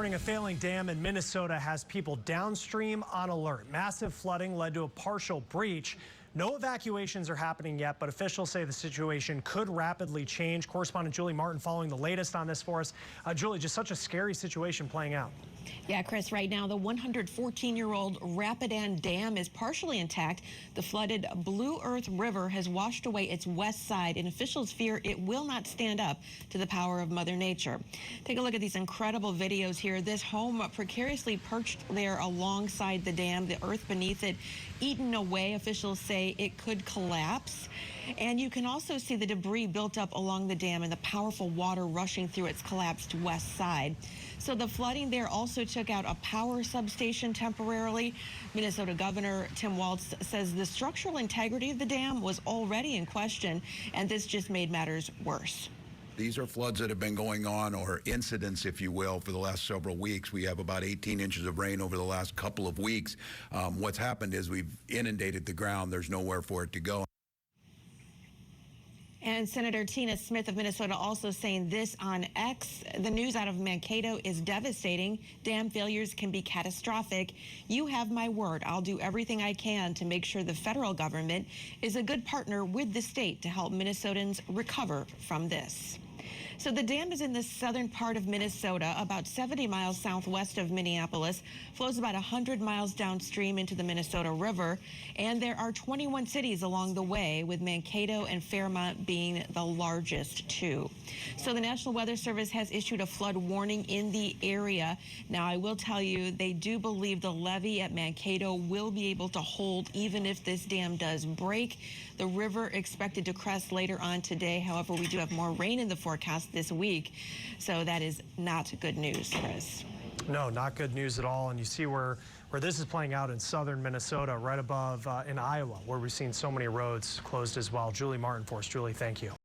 A failing dam in Minnesota has people downstream on alert. Massive flooding led to a partial breach. No evacuations are happening yet, but officials say the situation could rapidly change. Correspondent Julie Martin following the latest on this for us. Julie, just such a scary situation playing out. Yeah, Chris, right now the 114-year-old Rapidan Dam is partially intact. The flooded Blue Earth River has washed away its west side, and officials fear it will not stand up to the power of Mother Nature. Take a look at these incredible videos here. This home precariously perched there alongside the dam, the earth beneath it eaten away. Officials say it could collapse. And you can also see the debris built up along the dam and the powerful water rushing through its collapsed west side. So the flooding there also took out a power substation temporarily. Minnesota Governor Tim Walz says the structural integrity of the dam was already in question, and this just made matters worse. These are floods that have been going on, or incidents, if you will, for the last several weeks. We have about 18 inches of rain over the last couple of weeks. What's happened is we've inundated the ground. There's nowhere for it to go. And Senator Tina Smith of Minnesota also saying this on X. The news out of Mankato is devastating. Dam failures can be catastrophic. You have my word. I'll do everything I can to make sure the federal government is a good partner with the state to help Minnesotans recover from this. So the dam is in the southern part of Minnesota, about 70 miles southwest of Minneapolis, flows about 100 miles downstream into the Minnesota River, and there are 21 cities along the way, with Mankato and Fairmont being the largest two. So the National Weather Service has issued a flood warning in the area. Now, I will tell you, they do believe the levee at Mankato will be able to hold even if this dam does break. The river expected to crest later on today. However, we do have more rain in the forecast this week, so that is not good news, Chris. No, not good news at all. And you see where this is playing out in southern Minnesota, right above in Iowa, where we've seen so many roads closed as well. Julie Martin for us. Julie, thank you.